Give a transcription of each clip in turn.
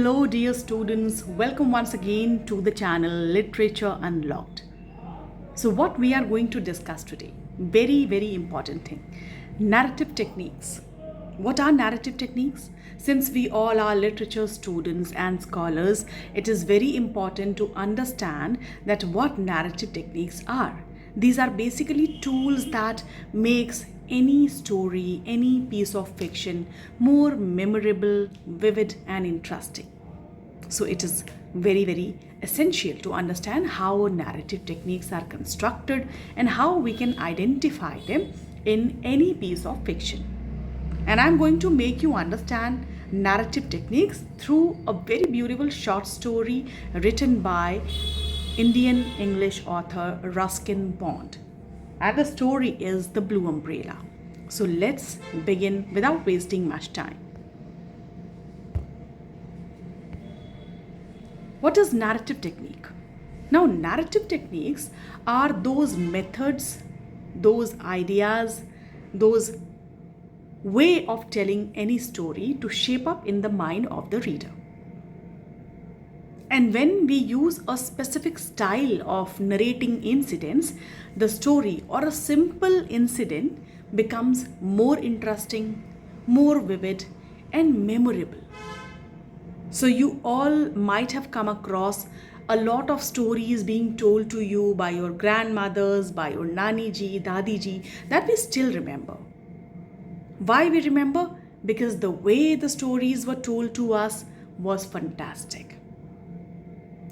Hello dear students, welcome once again to the channel Literature Unlocked. So what we are going to discuss today, very important thing, narrative techniques. What are narrative techniques? Since we all are literature students and scholars, it is very important to understand that what narrative techniques are. These are basically tools that makes any story, any piece of fiction more memorable, vivid and interesting. So it is very essential to understand how narrative techniques are constructed and how we can identify them in any piece of fiction. And I'm going to make you understand narrative techniques through a very beautiful short story written by Indian English author Ruskin Bond. And the story is The Blue Umbrella. So let's begin without wasting much time. What is narrative technique? Now, narrative techniques are those methods, those ideas, those way of telling any story to shape up in the mind of the reader. And when we use a specific style of narrating incidents, the story or a simple incident becomes more interesting, more vivid, and memorable. So you all might have come across a lot of stories being told to you by your grandmothers, by your Nani ji, Dadi ji, that we still remember. Why we remember? Because the way the stories were told to us was fantastic.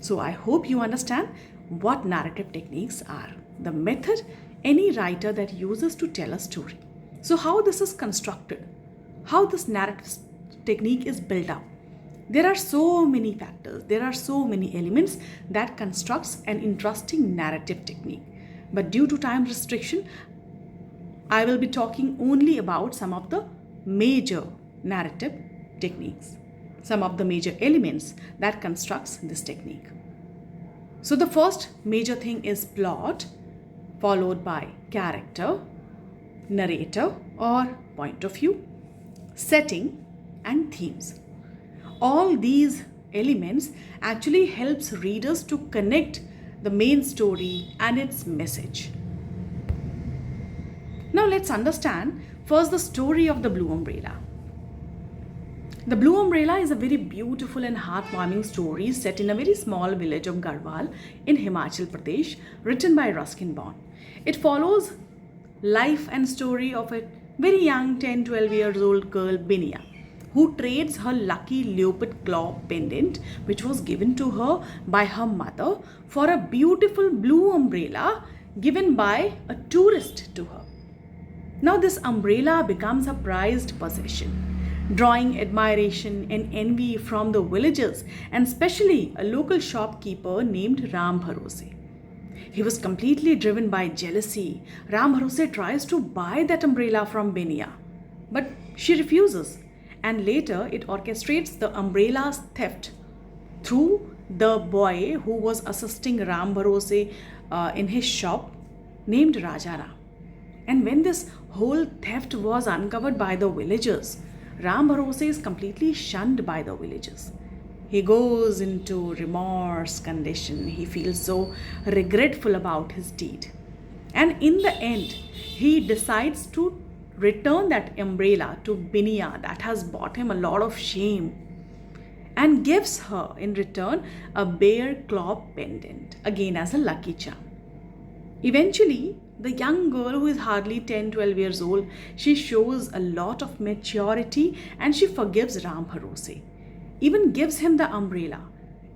So I hope you understand what narrative techniques are. The method any writer that uses to tell a story. So how this is constructed, how this narrative technique is built up. There are so many factors, there are so many elements that constructs an interesting narrative technique. But due to time restriction, I will be talking only about some of the major narrative techniques, some of the major elements that constructs this technique. So the first major thing is plot, followed by character, narrator or point of view, setting and themes. All these elements actually helps readers to connect the main story and its message. Now let's understand first the story of The Blue Umbrella. The Blue Umbrella is a very beautiful and heartwarming story set in a very small village of Garhwal in Himachal Pradesh, written by Ruskin Bond. It follows life and story of a very young 10-12 years old girl, Binia, who trades her lucky leopard claw pendant, which was given to her by her mother, for a beautiful blue umbrella given by a tourist to her. Now this umbrella becomes a prized possession, drawing admiration and envy from the villagers and especially a local shopkeeper named Ram Bharose. He was completely driven by jealousy. Ram Bharose tries to buy that umbrella from Binia, but she refuses, and later it orchestrates the umbrella's theft through the boy who was assisting Ram Bharose in his shop named Rajaram. And when this whole theft was uncovered by the villagers, Ram Bharose is completely shunned by the villagers. He goes into remorse condition. He feels so regretful about his deed. And in the end, he decides to return that umbrella to Binia that has brought him a lot of shame, and gives her in return a bear claw pendant, again as a lucky charm. Eventually, the young girl, who is hardly 10-12 years old, she shows a lot of maturity and she forgives Ram Bharose, even gives him the umbrella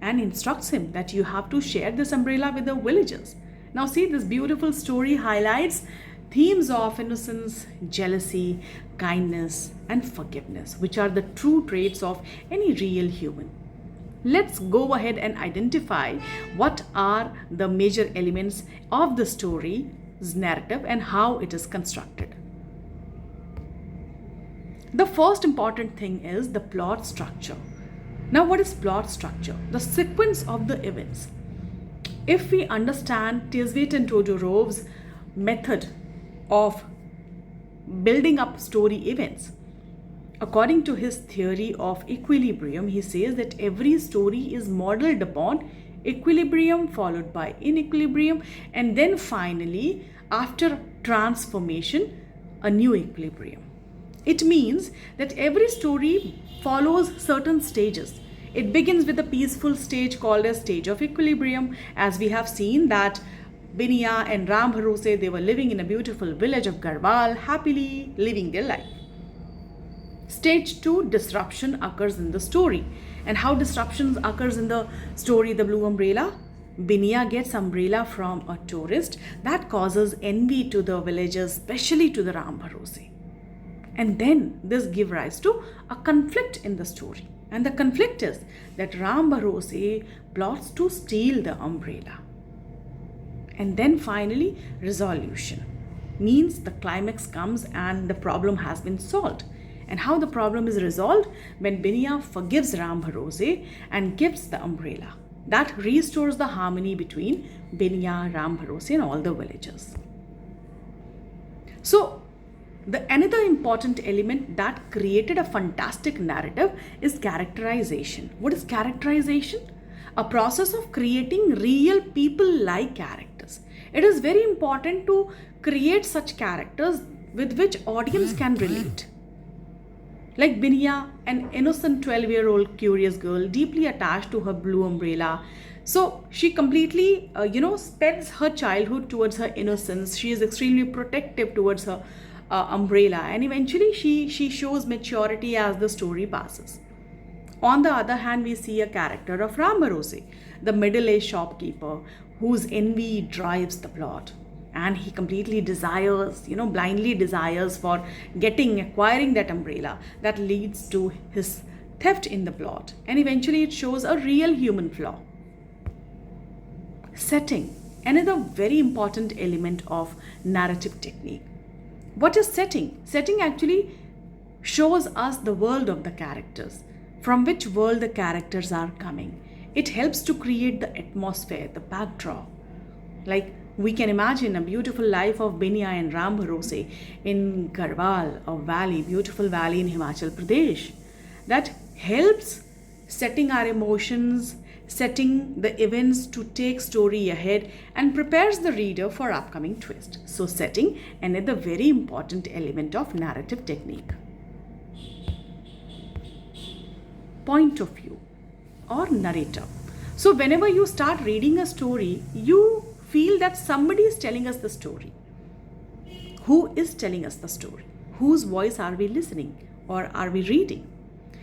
and instructs him that you have to share this umbrella with the villagers. Now see, this beautiful story highlights themes of innocence, jealousy, kindness and forgiveness, which are the true traits of any real human. Let's go ahead and identify what are the major elements of the story's narrative and how it is constructed. The first important thing is the plot structure. Now, what is plot structure? The sequence of the events. If we understand Tisbett and Todorov's method of building up story events, According to his theory of equilibrium, he says that every story is modeled upon equilibrium followed by inequilibrium, and then finally, after transformation, a new equilibrium. It means that every story follows certain stages. It begins with a peaceful stage called a stage of equilibrium, as we have seen that Binia and Ram Bharose, they were living in a beautiful village of Garhwal, happily living their life. Stage 2, disruption occurs in the story. And how disruptions occurs in the story The Blue Umbrella? Binia gets umbrella from a tourist. That causes envy to the villagers, especially to the Ram Bharose. And then this gives rise to a conflict in the story. And the conflict is that Ram Bharose plots to steal the umbrella. And then finally, resolution. Means the climax comes and the problem has been solved. And how the problem is resolved? When Binia forgives Ram Bharose and gives the umbrella. That restores the harmony between Binia, Ram Bharose and all the villagers. So, another important element that created a fantastic narrative is characterization. What is characterization? A process of creating real people-like characters. It is very important to create such characters with which audience can relate. Like Binia, an innocent 12-year-old curious girl, deeply attached to her blue umbrella. So she completely, spends her childhood towards her innocence. She is extremely protective towards her umbrella, and eventually she shows maturity as the story passes. On the other hand, we see a character of Ram Bharose, the middle-aged shopkeeper whose envy drives the plot. And he completely desires, blindly desires for acquiring that umbrella that leads to his theft in the plot. And eventually it shows a real human flaw. Setting, another very important element of narrative technique. What is setting? Setting actually shows us the world of the characters, from which world the characters are coming. It helps to create the atmosphere, the backdrop. Like, we can imagine a beautiful life of Binia and Ram Bharose in Garhwal, a valley, beautiful valley in Himachal Pradesh. That helps setting our emotions, setting the events to take story ahead and prepares the reader for upcoming twist. So setting, another very important element of narrative technique. Point of view or narrator. So whenever you start reading a story, you feel that somebody is telling us the story. Who is telling us the story? Whose voice are we listening or are we reading?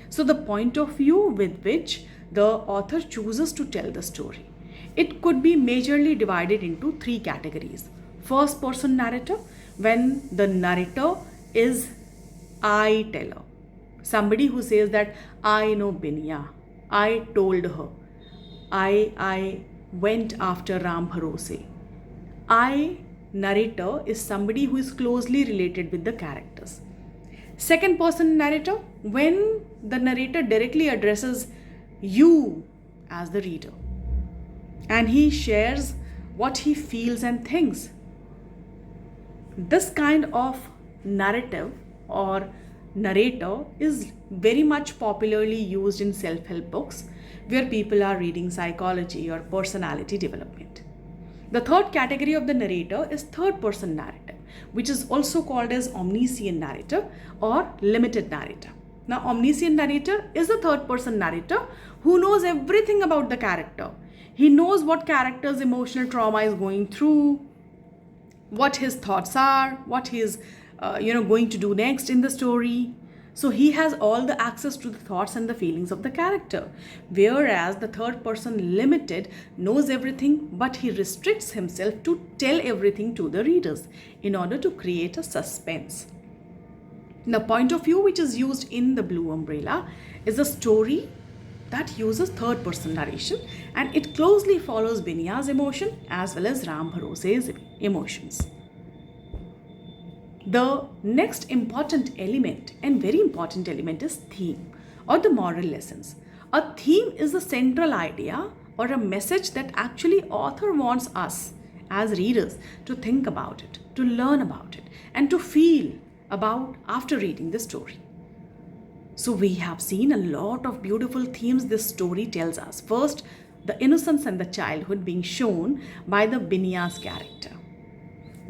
So the point of view with which the author chooses to tell the story. It could be majorly divided into 3 categories. First person narrator, when the narrator is I teller. Somebody who says that I know Binia, I told her, I went after Ram Bharose. I narrator is somebody who is closely related with the characters. Second person narrator, when the narrator directly addresses you as the reader and he shares what he feels and thinks. This kind of narrative or narrator is very much popularly used in self-help books where people are reading psychology or personality development. The third category of the narrator is third person narrative, which is also called as omniscient narrator or limited narrator. Now, omniscient narrator is a third person narrator who knows everything about the character. He knows what character's emotional trauma is going through, what his thoughts are, what he is going to do next in the story. So he has all the access to the thoughts and the feelings of the character. Whereas the third person limited knows everything, but he restricts himself to tell everything to the readers in order to create a suspense. The point of view which is used in The Blue Umbrella is a story that uses third person narration, and it closely follows Binia's emotion as well as Ram Bharose's emotions. The next important element and very important element is theme or the moral lessons. A theme is a central idea or a message that actually author wants us as readers to think about it, to learn about it, and to feel about after reading the story. So we have seen a lot of beautiful themes this story tells us. First, the innocence and the childhood being shown by the Binya's character.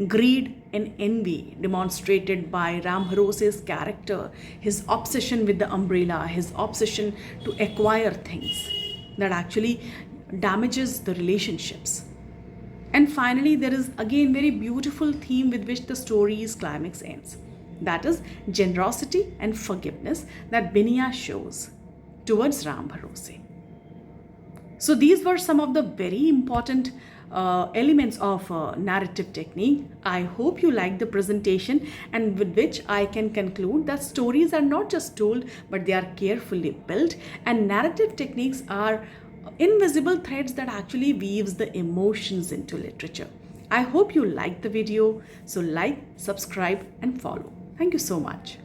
Greed and envy demonstrated by Ram Bharose's character, his obsession with the umbrella, his obsession to acquire things that actually damages the relationships. And finally, there is again very beautiful theme with which the story's climax ends. That is generosity and forgiveness that Binya shows towards Ram Bharose. So these were some of the very important elements of narrative technique. I hope you liked the presentation, and with which I can conclude that stories are not just told, but they are carefully built, and narrative techniques are invisible threads that actually weaves the emotions into literature. I hope you liked the video. So like, subscribe and follow. Thank you so much.